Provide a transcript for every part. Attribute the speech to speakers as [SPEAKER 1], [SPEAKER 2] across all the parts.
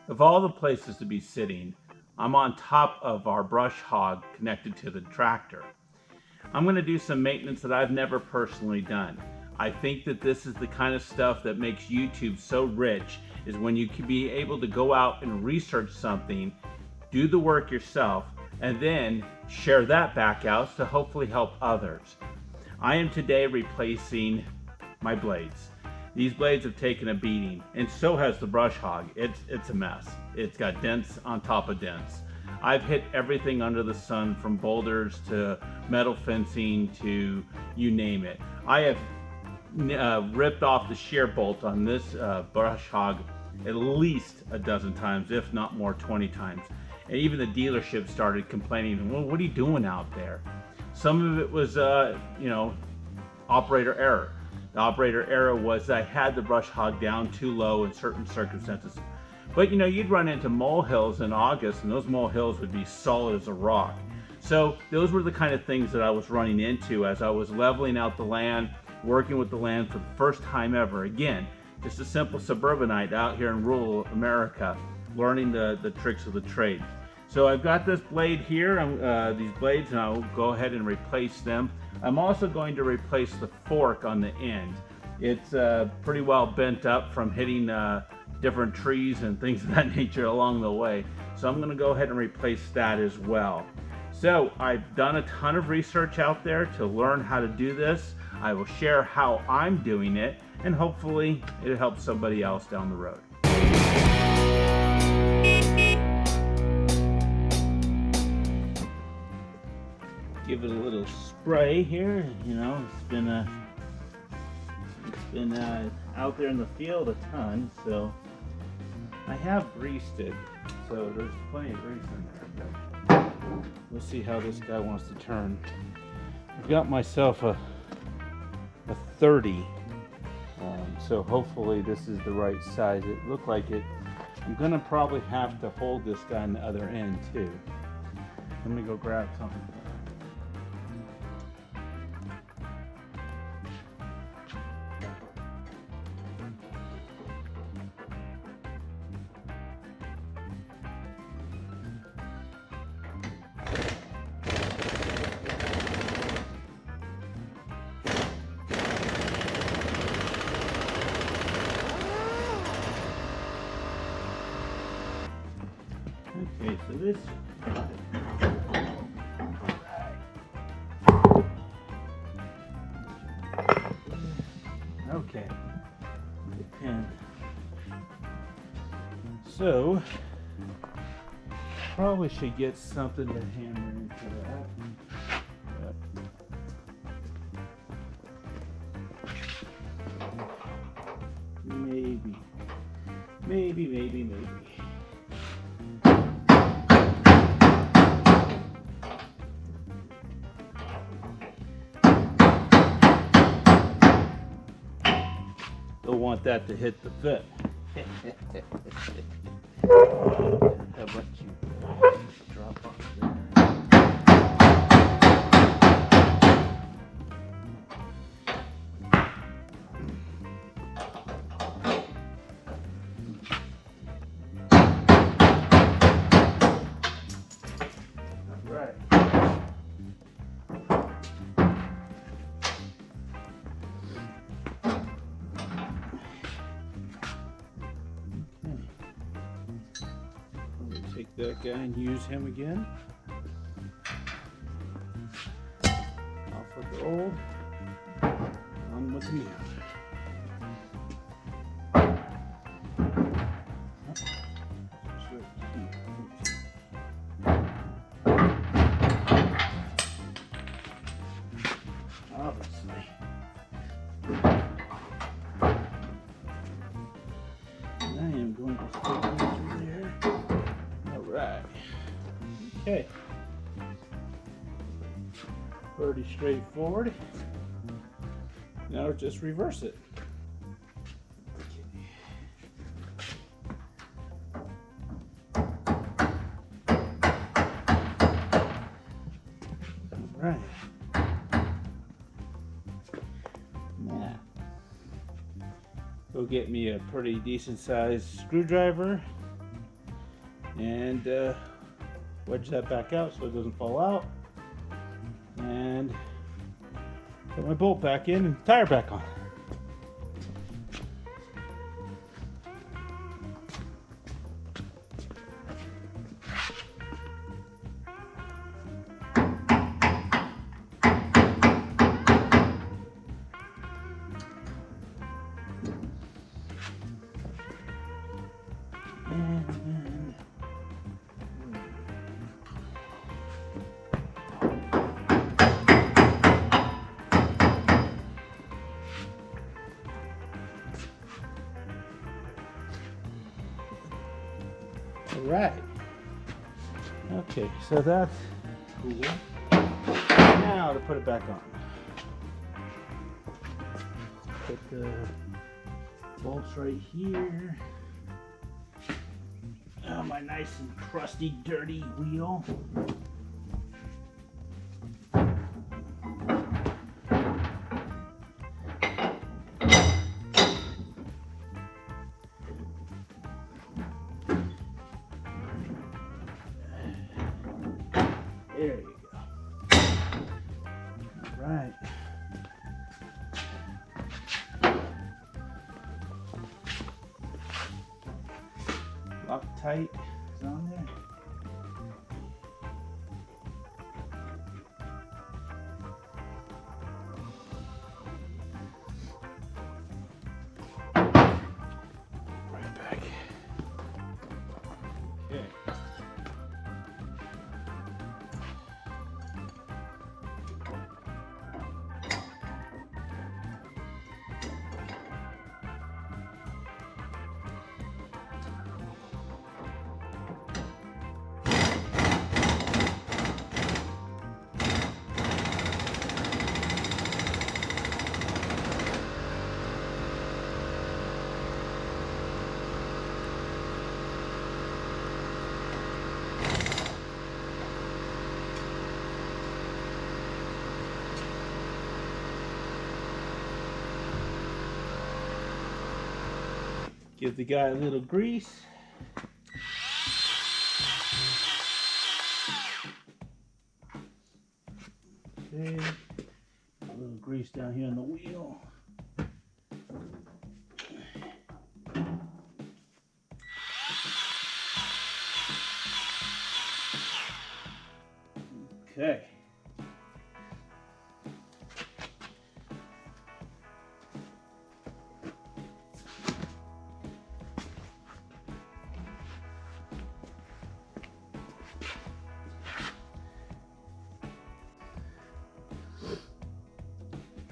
[SPEAKER 1] Of all the places to be sitting, I'm on top of our brush hog connected to the tractor. I'm going to do some maintenance that I've never personally done. I think that this is the kind of stuff that makes YouTube so rich, is when you can be able to go out and research something, do the work yourself, and then share that back out to hopefully help others. I am today replacing my blades. These blades have taken a beating, and so has the brush hog. It's a mess. It's got dents on top of dents. I've hit everything under the sun, from boulders to metal fencing to you name it. I have ripped off the shear bolt on this brush hog at least a dozen times, if not more, 20 times. And even the dealership started complaining, well, what are you doing out there? Some of it was, operator error. The operator error was I had the brush hog down too low in certain circumstances. But you'd run into molehills in August, and those molehills would be solid as a rock. So those were the kind of things that I was running into as I was leveling out the land, working with the land for the first time ever. Again, just a simple suburbanite out here in rural America, learning the tricks of the trade. So I've got this blade here, these blades, and I'll go ahead and replace them. I'm also going to replace the fork on the end. It's pretty well bent up from hitting different trees and things of that nature along the way. So I'm going to go ahead and replace that as well. So I've done a ton of research out there to learn how to do this. I will share how I'm doing it, and hopefully it helps somebody else down the road. Give it a little spray here. It's been out there in the field a ton, so I have greased it, so there's plenty of grease in there. But we'll see how this guy wants to turn. I've got myself a 30, so hopefully this is the right size. It looked like it. I'm gonna probably have to hold this guy on the other end too. Let me go grab something. Okay, so this. Okay. And so probably should get something to hammer into that. Maybe. Don't want that to hit the foot. How about you drop off there? All right. Take that guy and use him again. Off with the old, on with the new. Obviously. And I am going to stick this through there. Right. Okay. Pretty straightforward. Now just reverse it. Right. Now, go get me a pretty decent sized screwdriver. and wedge that back out so it doesn't fall out, and put my bolt back in and tire back on. Right. Okay, so that's cool. Now to put it back on. Put the bolts right here. Oh, my nice and crusty, dirty wheel. There you go. All right. Loctite is on there. Right back. Okay. Give the guy a little grease. Okay, a little grease down here on the wheel. Okay.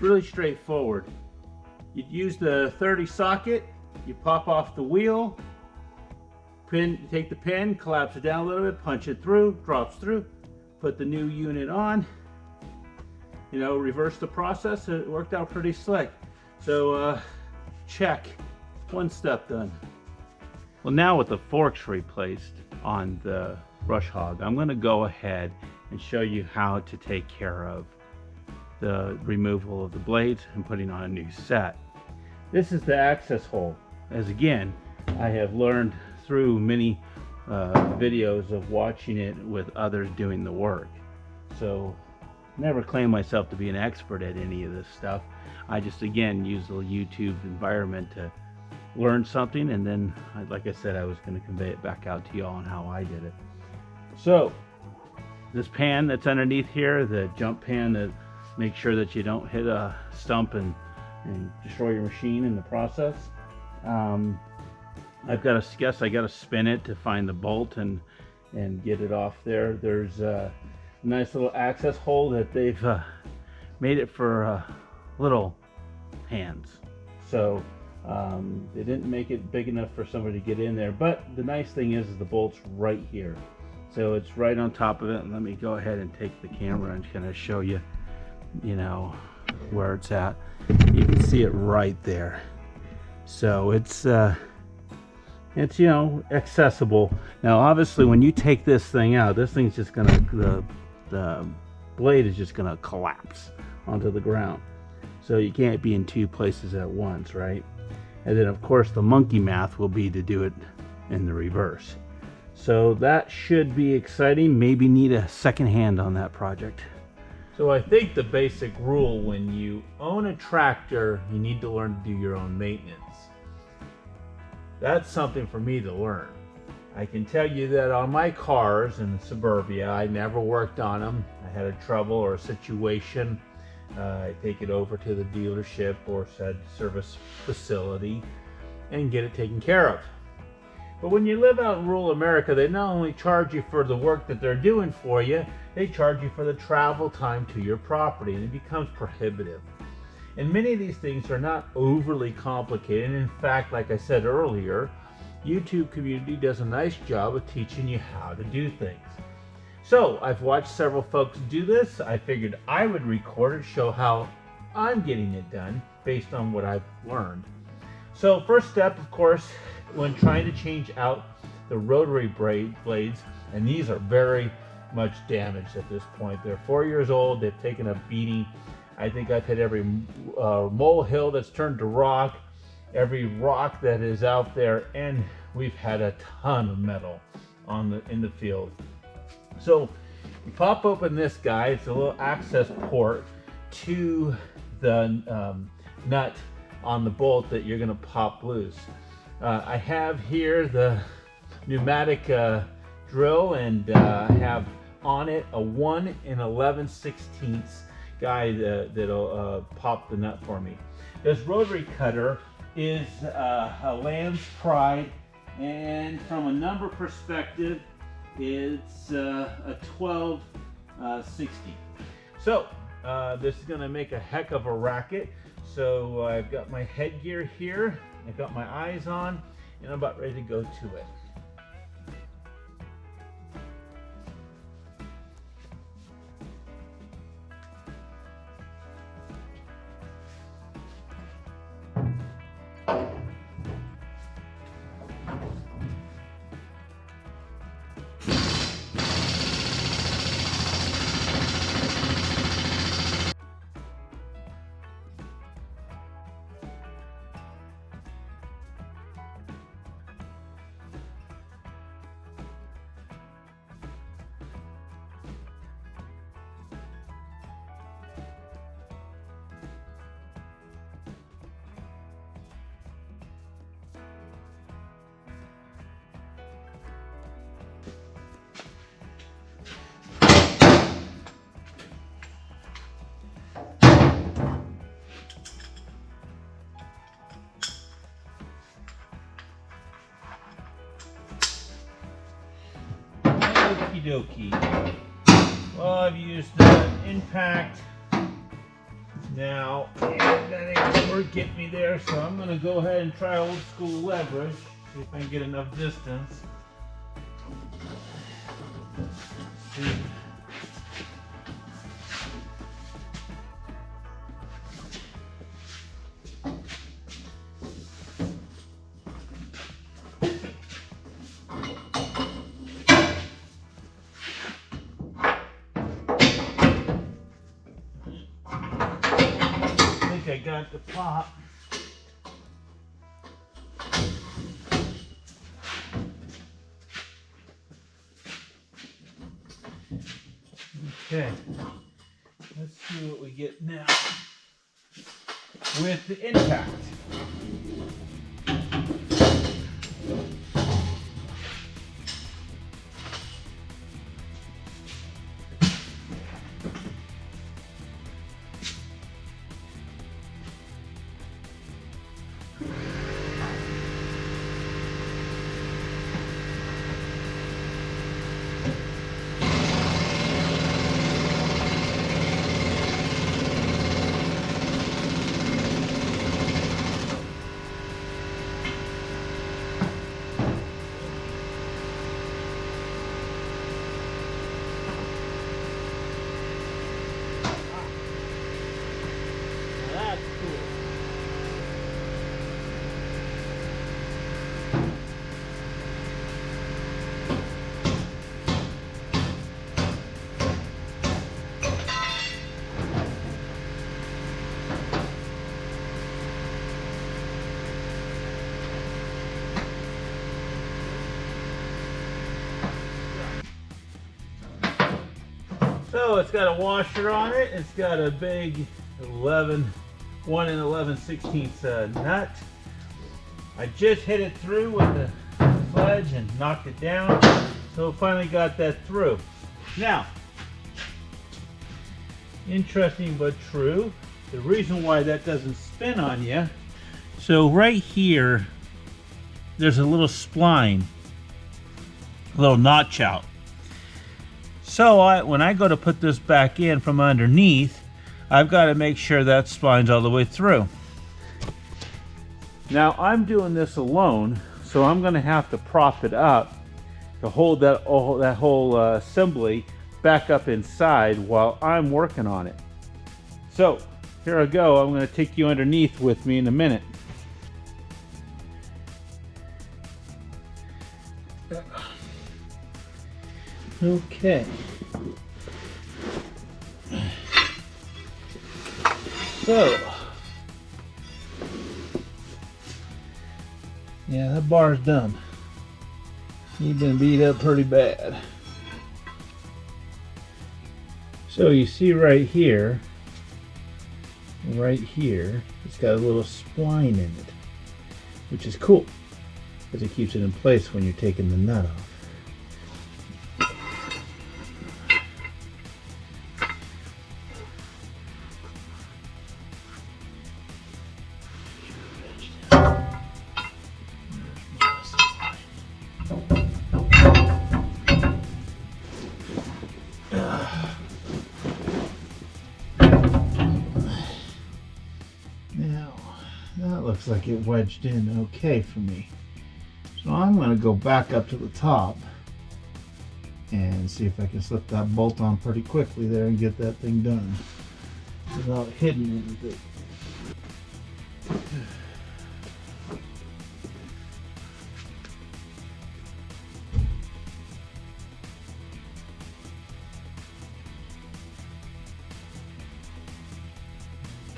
[SPEAKER 1] Really straightforward. You'd use the 30 socket, you pop off the wheel, pin, take the pin, collapse it down a little bit, punch it through, drops through, put the new unit on, you know, reverse the process. It worked out pretty slick. So check, one step done. Well, now with the forks replaced on the brush hog, I'm going to go ahead and show you how to take care of the removal of the blades and putting on a new set. This is the access hole. As again, I have learned through many videos of watching it with others doing the work. So never claim myself to be an expert at any of this stuff. I just again use the YouTube environment to learn something, and then like I said, I was going to convey it back out to y'all on how I did it. So this pan that's underneath here, the jump pan that make sure that you don't hit a stump and destroy your machine in the process. I've got to guess I got to spin it to find the bolt and get it off there. There's a nice little access hole that they've made it for little hands. So they didn't make it big enough for somebody to get in there. But the nice thing is the bolt's right here. So it's right on top of it. And let me go ahead and take the camera and kind of show you, you know, where it's at. You can see it right there. So it's you know, accessible. Now obviously when you take this thing out, this thing's just gonna, the blade is just gonna collapse onto the ground. So you can't be in two places at once, right? And then of course the monkey math will be to do it in the reverse. So that should be exciting. Maybe need a second hand on that project.
[SPEAKER 2] So I think the basic rule when you own a tractor, you need to learn to do your own maintenance. That's something for me to learn. I can tell you that on my cars in the Suburbia, I never worked on them. I had a trouble or a situation. I take it over to the dealership or said service facility and get it taken care of. But when you live out in rural America, they not only charge you for the work that they're doing for you, they charge you for the travel time to your property, and it becomes prohibitive. And many of these things are not overly complicated. And in fact, like I said earlier, YouTube community does a nice job of teaching you how to do things. So I've watched several folks do this. I figured I would record it, show how I'm getting it done based on what I've learned. So first step, of course, when trying to change out the rotary blades, and these are very much damaged at this point. They're 4 years old. They've taken a beating. I think I've hit every molehill that's turned to rock, every rock that is out there, and we've had a ton of metal in the field. So you pop open this guy. It's a little access port to the nut on the bolt that you're going to pop loose. I have here the pneumatic drill, and I have on it a 1 11/16 guy that'll pop the nut for me. This rotary cutter is a Land Pride, and from a number perspective, it's a 1260. So this is going to make a heck of a racket. So I've got my headgear here, I've got my eyes on, and I'm about ready to go to it. Okie dokie. Well, I've used the impact now, and that ain't gonna get me there, so I'm gonna go ahead and try old school leverage, see if I can get enough distance. See. I got the pop. Okay, let's see what we get now with the impact. So it's got a washer on it. It's got a big 1 11/16 nut. I just hit it through with the Sledge and knocked it down. So finally got that through. Now, interesting but true, the reason why that doesn't spin on you, so right here, there's a little spline, a little notch out. So when I go to put this back in from underneath, I've got to make sure that spline's all the way through. Now I'm doing this alone, so I'm going to have to prop it up to hold that whole assembly back up inside while I'm working on it. So here I go. I'm going to take you underneath with me in a minute. Okay. So, yeah, that bar's done. You've been beat up pretty bad. So you see right here, it's got a little spline in it, which is cool because it keeps it in place when you're taking the nut off. That looks like it wedged in okay for me. So I'm going to go back up to the top and see if I can slip that bolt on pretty quickly there and get that thing done without hitting anything.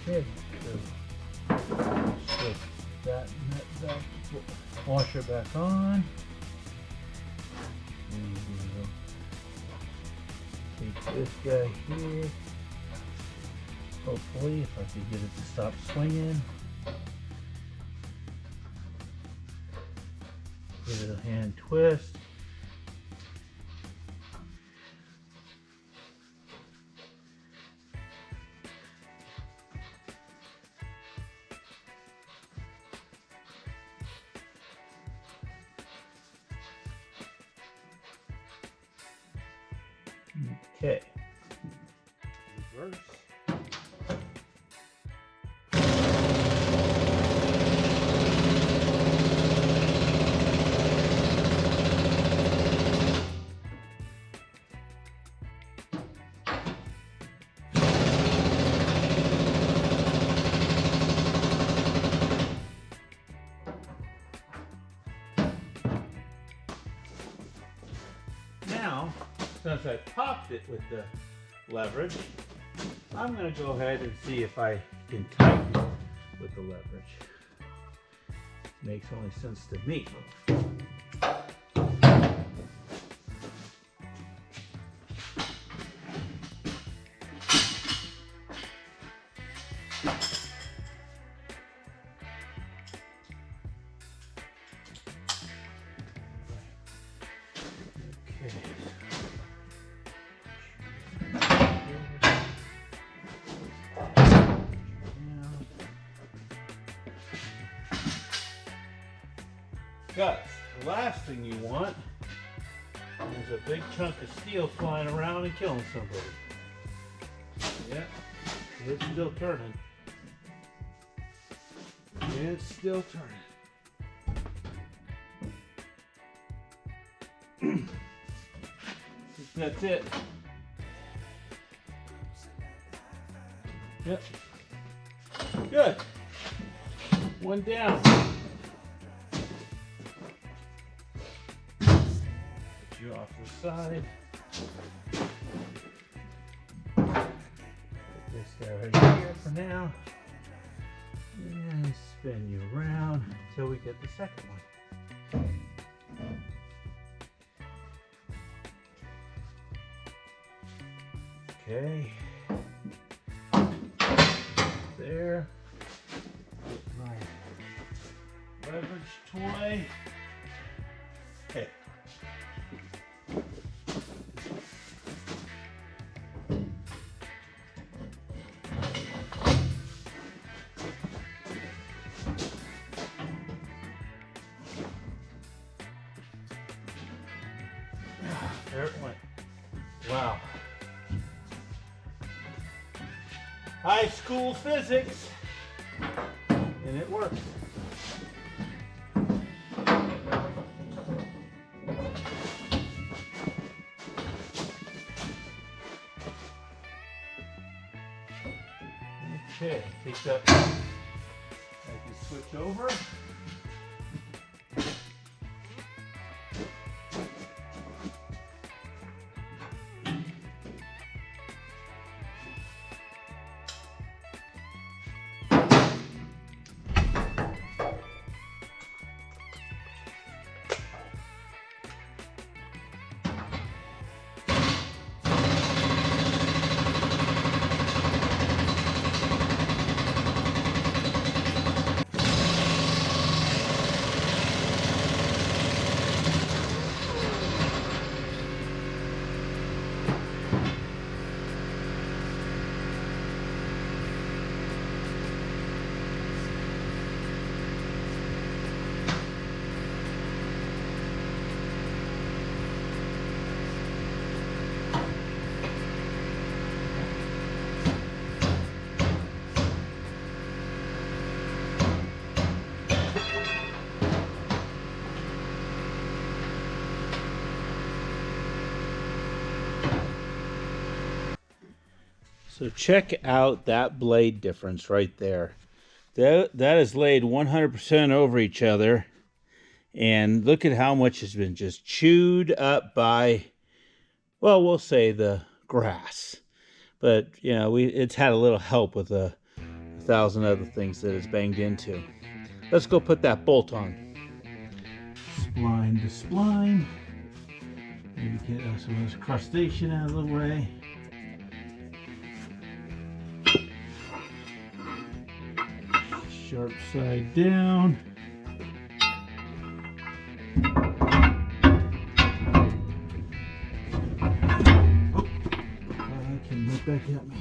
[SPEAKER 2] Okay, so slip that nut back, washer back on. And we'll take this guy here. Hopefully, if I can get it to stop swinging. Give it a hand twist. Okay. Reverse. Now, since I popped it with the leverage, I'm going to go ahead and see if I can tighten it with the leverage. Makes only sense to me. Guys, the last thing you want is a big chunk of steel flying around and killing somebody. Yeah, it's still turning. It's still turning. That's it. Yep. Good. One down. Put you off the side. Put this guy right here for now. And spin you around until we get the second one. Okay. There. My leverage toy. Okay. There it went. Wow. High school physics. And it works. Okay, take that. I can switch over. So check out that blade difference right there. That is laid 100% over each other. And look at how much has been just chewed up by, well, we'll say the grass. But, you know, it's had a little help with a thousand other things that it's banged into. Let's go put that bolt on. Spline to spline. Maybe get some of this crustacean out of the way. Sharp side down. Oh, that came right back at me.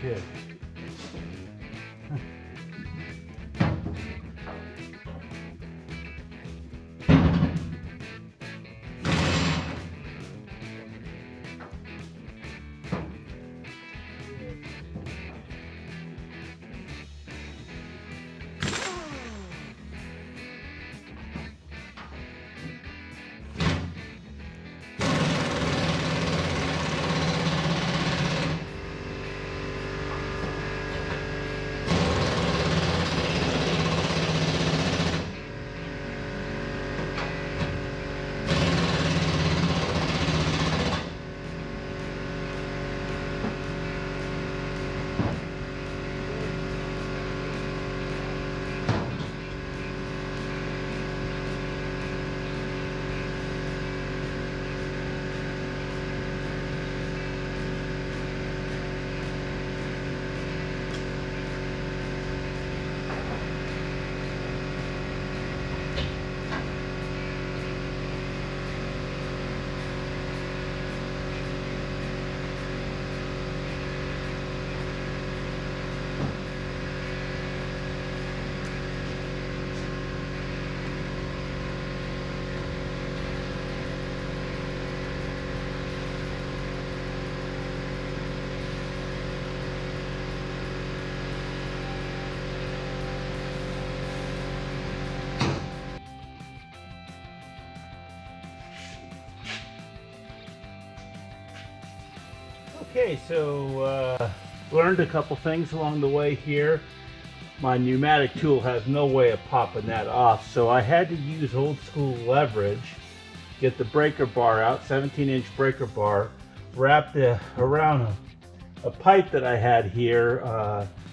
[SPEAKER 2] Good. Okay, so learned a couple things along the way here. My pneumatic tool has no way of popping that off, so I had to use old school leverage, get the breaker bar out, 17-inch breaker bar, wrapped around a pipe that I had here.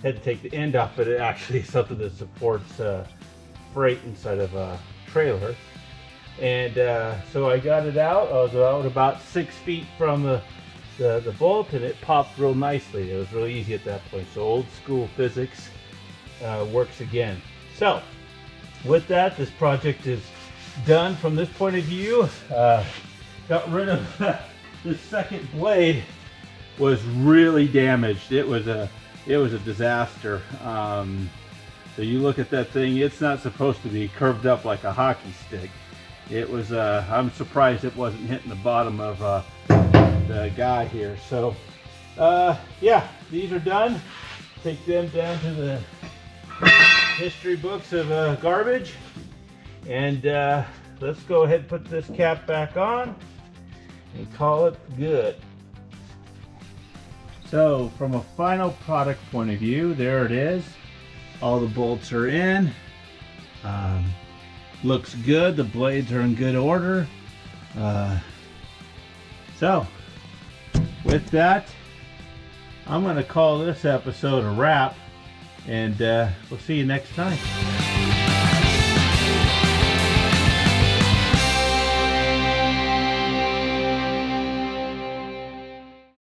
[SPEAKER 2] Had to take the end off, but it actually is something that supports freight inside of a trailer. And so I got it out. I was out about 6 feet from the bolt, and it popped real nicely. It was really easy at that point. So old school physics works again. So with that, this project is done from this point of view. Got rid of the second blade. Was really damaged. It was a disaster. So you look at that thing, it's not supposed to be curved up like a hockey stick. It was, I'm surprised it wasn't hitting the bottom of the guy here. So yeah, these are done. Take them down to the history books of garbage, and let's go ahead and put this cap back on and call it good. So from a final product point of view, there it is. All the bolts are in. Looks good. The blades are in good order. So with that, I'm going to call this episode a wrap, and we'll see you next time.